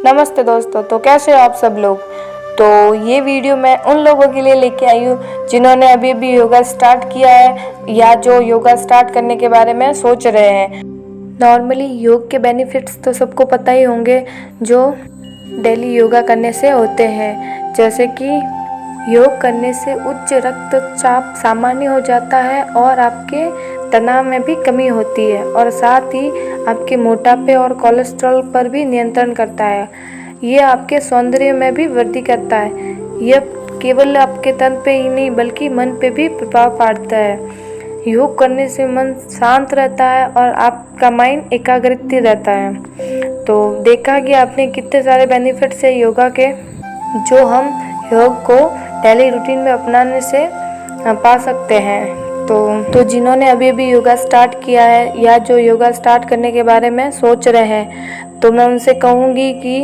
नमस्ते दोस्तों, तो कैसे हो आप सब लोग। तो ये वीडियो मैं उन लोगों के लिए लेके आई हूँ जिन्होंने अभी भी योगा स्टार्ट किया है या जो योगा स्टार्ट करने के बारे में सोच रहे हैं। नॉर्मली योग के बेनिफिट्स तो सबको पता ही होंगे जो डेली योगा करने से होते हैं, जैसे कि योग करने से उच्च रक्तचाप सामान्य हो जाता है और आपके तनाव में भी कमी होती है और साथ ही आपके मोटापे और कोलेस्ट्रॉल पर भी नियंत्रण करता है। ये आपके सौंदर्य में भी वृद्धि करता है। यह केवल आपके तन पे ही नहीं बल्कि मन पे भी प्रभाव पाड़ता है। योग करने से मन शांत रहता है और आपका माइंड एकाग्रित रहता है। तो देखा कि आपने कितने सारे बेनिफिट्स है योगा के जो हम योग को डेली रूटीन में अपनाने से पा सकते हैं। तो जिन्होंने अभी अभी योगा स्टार्ट किया है या जो योगा स्टार्ट करने के बारे में सोच रहे हैं, तो मैं उनसे कहूँगी कि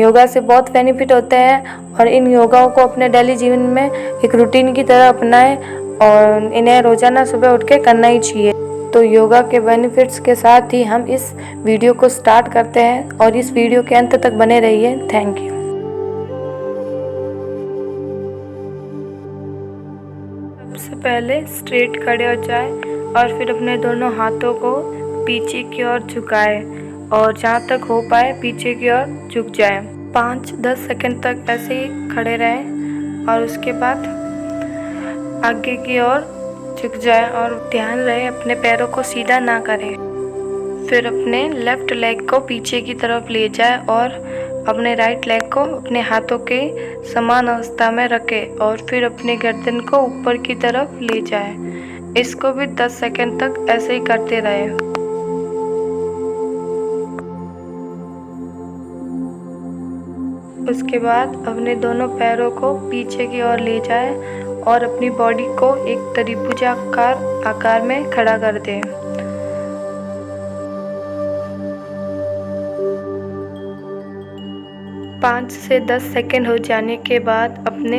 योगा से बहुत बेनिफिट होते हैं और इन योगाओं को अपने डेली जीवन में एक रूटीन की तरह अपनाएं और इन्हें रोज़ाना सुबह उठ के करना ही चाहिए। तो योगा के बेनिफिट्स के साथ ही हम इस वीडियो को स्टार्ट करते हैं और इस वीडियो के अंत तक बने रहिए। Thank you. सबसे पहले स्ट्रेट खड़े हो जाए और फिर अपने दोनों हाथों को पीछे की ओर झुकाए और जहाँ तक हो पाए पीछे की ओर झुक जाए। 5-10 सेकंड तक ऐसे ही खड़े रहें और उसके बाद आगे की ओर झुक जाए और ध्यान रहे अपने पैरों को सीधा ना करें। फिर अपने लेफ्ट लेग को पीछे की तरफ ले जाए और अपने राइट लेग को अपने हाथों के समान अवस्था में रखें और फिर अपनी गर्दन को ऊपर की तरफ ले जाए। इसको भी 10 सेकंड तक ऐसे ही करते रहें। उसके बाद अपने दोनों पैरों को पीछे की ओर ले जाए और अपनी बॉडी को एक त्रिभुजाकार आकार में खड़ा कर दें। 5 से 10 सेकंड हो जाने के बाद अपने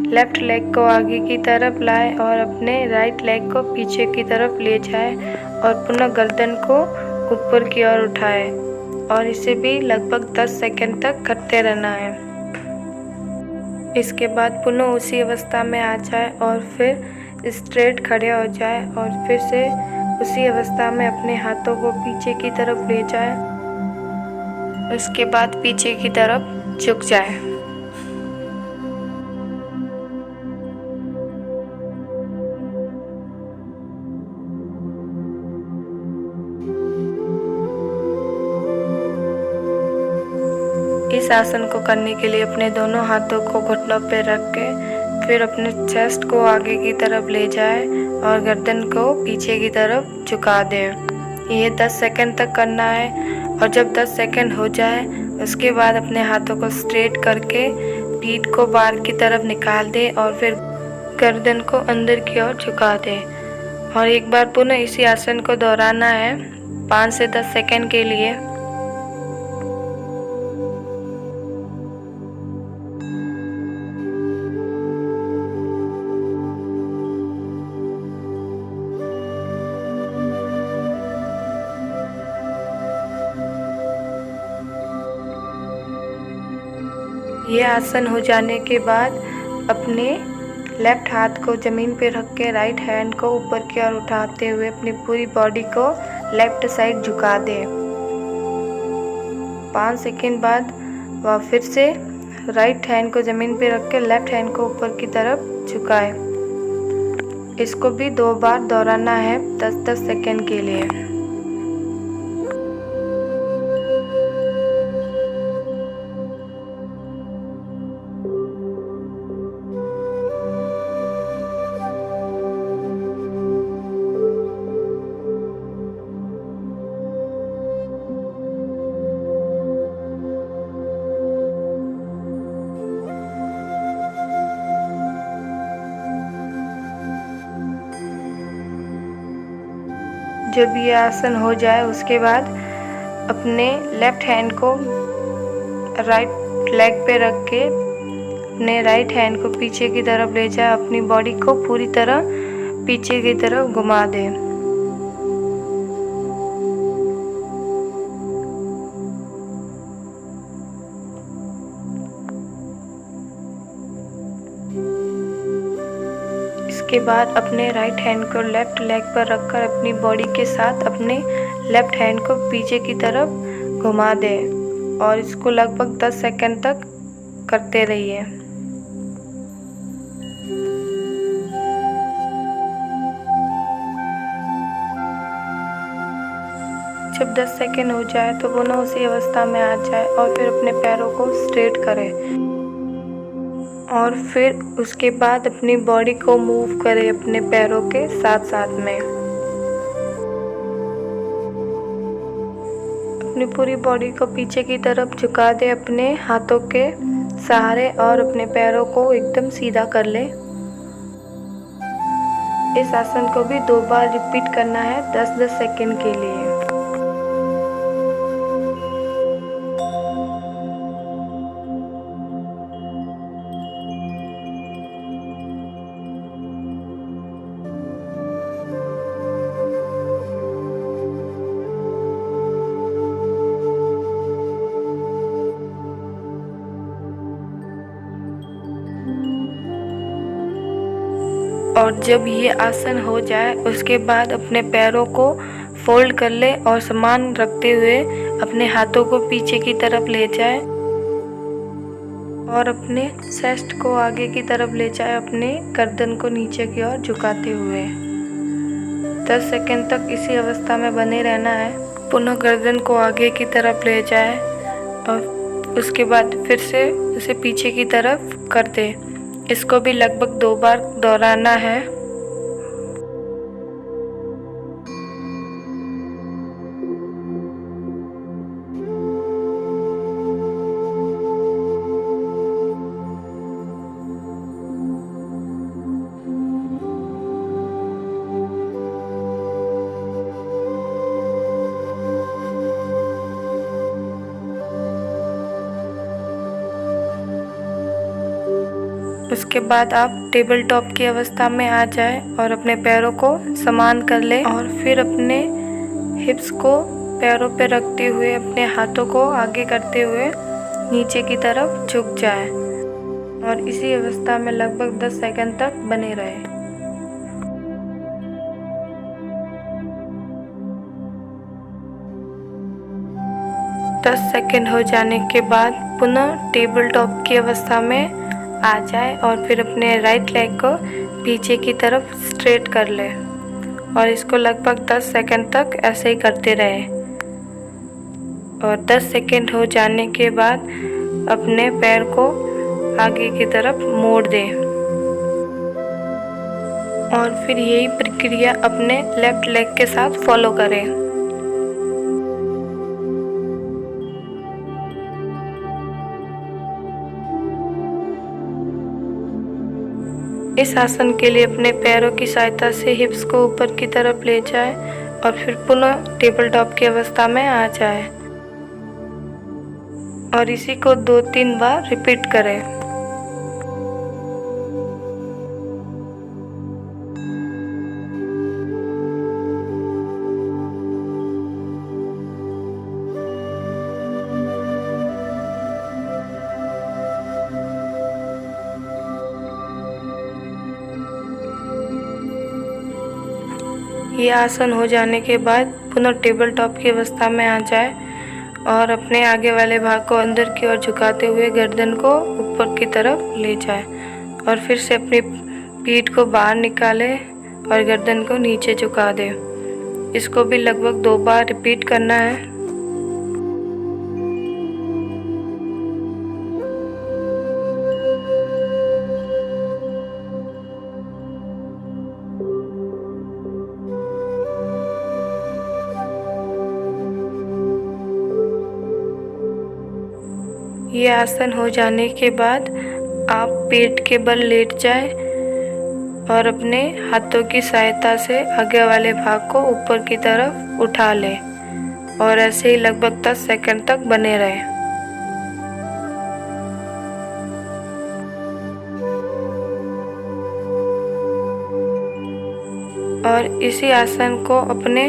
लेफ्ट लेग को आगे की तरफ लाए और अपने राइट लेग को पीछे की तरफ ले जाए और पुनः गर्दन को ऊपर की ओर उठाए और इसे भी लगभग 10 सेकंड तक करते रहना है। इसके बाद पुनः उसी अवस्था में आ जाए और फिर स्ट्रेट खड़े हो जाए और फिर से उसी अवस्था में अपने हाथों को पीछे की तरफ ले जाए। उसके बाद पीछे की तरफ झुक जाए। इस आसन को करने के लिए अपने दोनों हाथों को घुटनों पर रख के फिर अपने चेस्ट को आगे की तरफ ले जाए और गर्दन को पीछे की तरफ झुका दें। ये 10 सेकंड तक करना है और जब 10 सेकंड हो जाए उसके बाद अपने हाथों को स्ट्रेट करके पीठ को बाहर की तरफ निकाल दें और फिर गर्दन को अंदर की ओर झुका दें और एक बार पुनः इसी आसन को दोहराना है 5 से 10 सेकंड के लिए। ये आसन हो जाने के बाद अपने लेफ्ट हाथ को ज़मीन पे रख के राइट हैंड को ऊपर की ओर उठाते हुए अपनी पूरी बॉडी को लेफ्ट साइड झुका दें। 5 सेकंड बाद वह फिर से राइट हैंड को ज़मीन पे रख के लेफ्ट हैंड को ऊपर की तरफ झुकाए। इसको भी 2 बार दोहराना है 10-10 सेकंड के लिए। जब ये आसन हो जाए उसके बाद अपने लेफ्ट हैंड को राइट लेग पे रख के अपने राइट हैंड को पीछे की तरफ ले जाए, अपनी बॉडी को पूरी तरह पीछे की तरफ घुमा दें। इसके बाद अपने राइट हैंड को लेफ्ट लेग पर रखकर अपनी बॉडी के साथ अपने लेफ्ट हैंड को पीछे की तरफ घुमा दें और इसको लगभग 10 सेकंड तक करते रहिए। जब 10 सेकंड हो जाए तो पुनः उसी अवस्था में आ जाए और फिर अपने पैरों को स्ट्रेट करें और फिर उसके बाद अपनी बॉडी को मूव करें अपने पैरों के साथ साथ में। अपनी पूरी बॉडी को पीछे की तरफ झुका दे अपने हाथों के सहारे और अपने पैरों को एकदम सीधा कर ले। इस आसन को भी 2 बार रिपीट करना है 10-10 सेकंड के लिए। और जब ये आसन हो जाए उसके बाद अपने पैरों को फोल्ड कर ले और समान रखते हुए अपने हाथों को पीछे की तरफ ले जाए और अपने चेस्ट को आगे की तरफ ले जाए, अपने गर्दन को नीचे की ओर झुकाते हुए। 10 सेकंड तक इसी अवस्था में बने रहना है। पुनः गर्दन को आगे की तरफ ले जाए और उसके बाद फिर से उसे पीछे की तरफ कर दे। इसको भी लगभग 2 बार दोहराना है। उसके बाद आप टेबल टॉप की अवस्था में आ जाए और अपने पैरों को समान कर ले और फिर अपने हिप्स को पैरों पे रखते हुए अपने हाथों को आगे करते हुए नीचे की तरफ झुक जाए और इसी अवस्था में लगभग 10 सेकंड तक बने रहे। दस सेकंड हो जाने के बाद पुनः टेबल टॉप की अवस्था में आ जाए और फिर अपने राइट लेग को पीछे की तरफ स्ट्रेट कर ले और इसको लगभग 10 सेकंड तक ऐसे ही करते रहे। और 10 सेकंड हो जाने के बाद अपने पैर को आगे की तरफ मोड़ दे और फिर यही प्रक्रिया अपने लेफ्ट लेग के साथ फॉलो करें। इस आसन के लिए अपने पैरों की सहायता से हिप्स को ऊपर की तरफ ले जाए और फिर पुनः टेबल टॉप की अवस्था में आ जाए और इसी को 2-3 बार रिपीट करें। ये आसन हो जाने के बाद पुनः टेबल टॉप की अवस्था में आ जाए और अपने आगे वाले भाग को अंदर की ओर झुकाते हुए गर्दन को ऊपर की तरफ ले जाए और फिर से अपनी पीठ को बाहर निकाले और गर्दन को नीचे झुका दे। इसको भी लगभग 2 बार रिपीट करना है। ये आसन हो जाने के बाद आप पेट के बल लेट जाए और अपने हाथों की सहायता से आगे वाले भाग को ऊपर की तरफ उठा लें और ऐसे ही लगभग 10 सेकंड तक बने रहें। और इसी आसन को अपने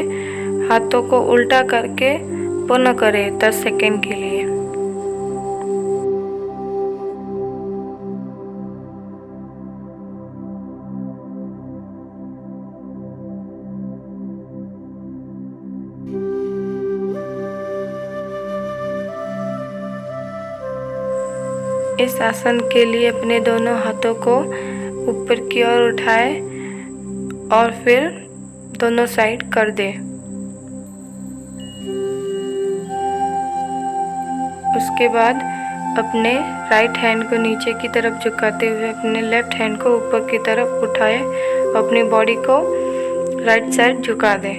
हाथों को उल्टा करके पुनः करें 10 सेकंड के लिए। इस आसन के लिए अपने दोनों हाथों को ऊपर की ओर उठाए और फिर दोनों साइड कर दे। उसके बाद अपने राइट हैंड को नीचे की तरफ झुकाते हुए अपने लेफ्ट हैंड को ऊपर की तरफ उठाए और अपनी बॉडी को राइट साइड झुका दे।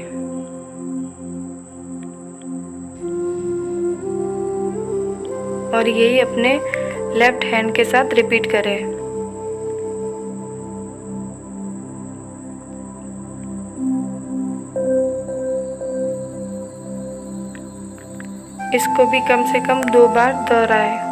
और यही अपने लेफ्ट हैंड के साथ रिपीट करें। इसको भी कम से कम 2 बार दोहराएं।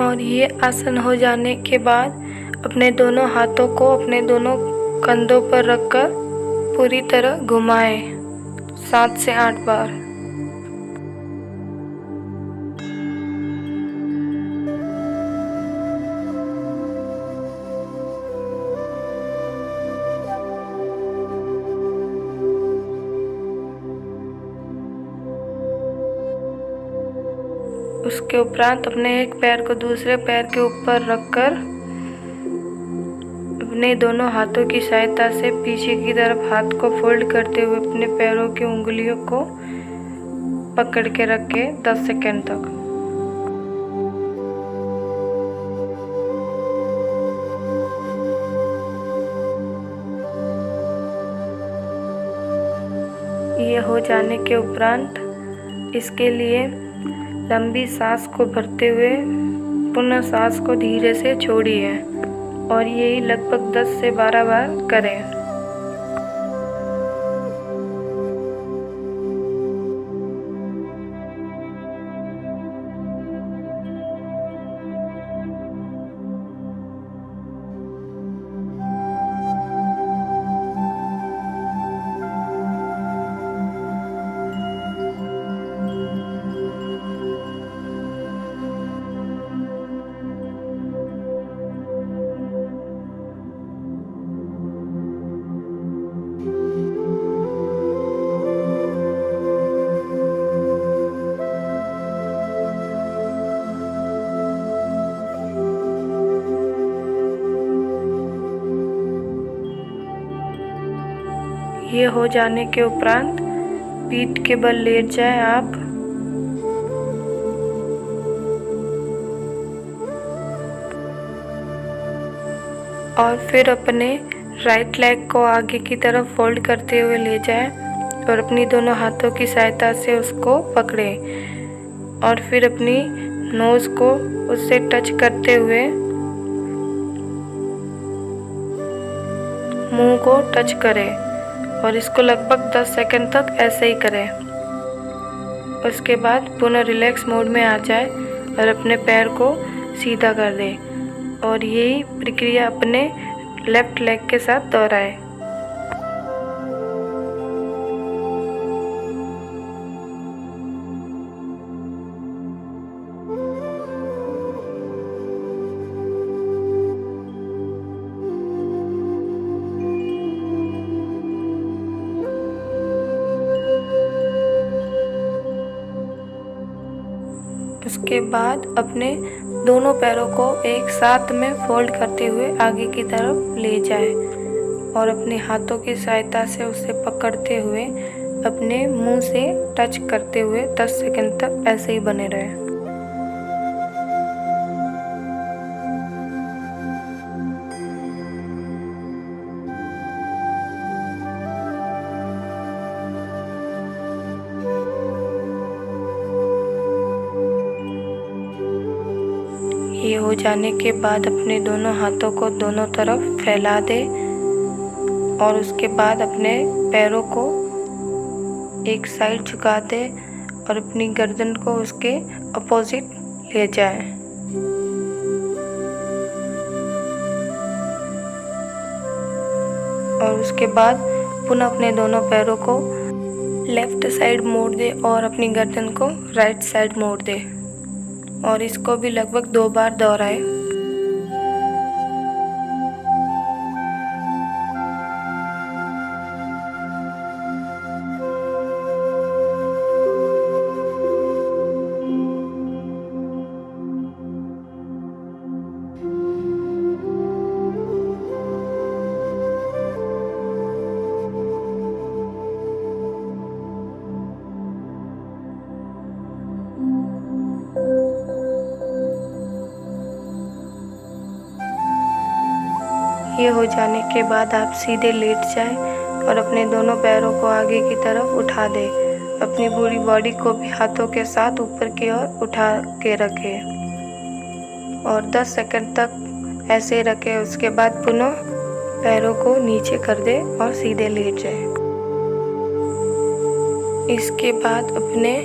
और ये आसन हो जाने के बाद अपने दोनों हाथों को अपने दोनों कंधों पर रखकर पूरी तरह घुमाएं 7 से 8 बार। उसके उपरांत अपने एक पैर को दूसरे पैर के ऊपर रखकर अपने दोनों हाथों की सहायता से पीछे की तरफ हाथ को फोल्ड करते हुए अपने पैरों की उंगलियों को पकड़ के रखें 10 सेकंड तक। ये हो जाने के उपरांत इसके लिए लंबी सांस को भरते हुए पुनः सांस को धीरे से छोड़िए और यही लगभग 10 से 12 बार करें। ये हो जाने के उपरांत पीठ के बल लेट जाएं आप और फिर अपने राइट लेग को आगे की तरफ फोल्ड करते हुए ले जाएं और अपनी दोनों हाथों की सहायता से उसको पकड़ें और फिर अपनी नोज को उससे टच करते हुए मुंह को टच करें और इसको लगभग 10 सेकंड तक ऐसे ही करें। उसके बाद पुनः रिलैक्स मोड में आ जाए और अपने पैर को सीधा कर दें और यही प्रक्रिया अपने लेफ्ट लेग के साथ दोहराएं। उसके बाद अपने दोनों पैरों को एक साथ में फोल्ड करते हुए आगे की तरफ ले जाए और अपने हाथों की सहायता से उसे पकड़ते हुए अपने मुंह से टच करते हुए 10 सेकंड तक ऐसे ही बने रहे। ये हो जाने के बाद अपने दोनों हाथों को दोनों तरफ फैला दे और उसके बाद अपने पैरों को एक साइड झुका दे और अपनी गर्दन को उसके अपोजिट ले जाए। और उसके बाद पुनः अपने दोनों पैरों को लेफ़्ट साइड मोड़ दे और अपनी गर्दन को राइट साइड मोड़ दे और इसको भी लगभग 2 बार दोहराए। ये हो जाने के बाद आप सीधे लेट जाएं और अपने दोनों पैरों को आगे की तरफ उठा दें। अपनी पूरी बॉडी को भी हाथों के साथ ऊपर की ओर उठा के रखें और 10 सेकंड तक ऐसे रखें। उसके बाद पुनः पैरों को नीचे कर दें और सीधे लेट जाएं। इसके बाद अपने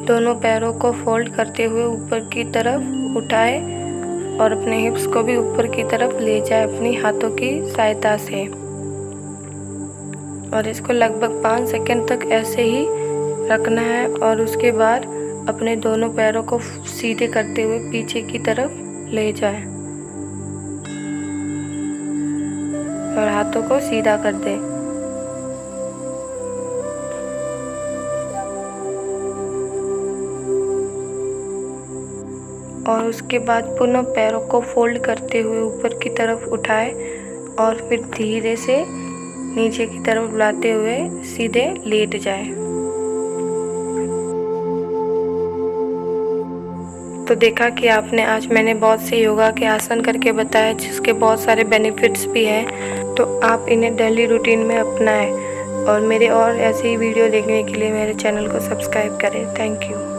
दोनों पैरों को फोल्ड करते हुए ऊपर की तरफ उठाएं और अपने हिप्स को भी ऊपर की तरफ ले जाए अपनी हाथों की सहायता से और इसको लगभग 5 सेकंड तक ऐसे ही रखना है। और उसके बाद अपने दोनों पैरों को सीधे करते हुए पीछे की तरफ ले जाए और हाथों को सीधा कर दे। और उसके बाद पुनः पैरों को फोल्ड करते हुए ऊपर की तरफ उठाए और फिर धीरे से नीचे की तरफ बुलाते हुए सीधे लेट जाए। तो देखा कि आपने आज मैंने बहुत से योगा के आसन करके बताए जिसके बहुत सारे बेनिफिट्स भी हैं, तो आप इन्हें डेली रूटीन में अपनाएं और मेरे और ऐसे ही वीडियो देखने के लिए मेरे चैनल को सब्सक्राइब करें। Thank you.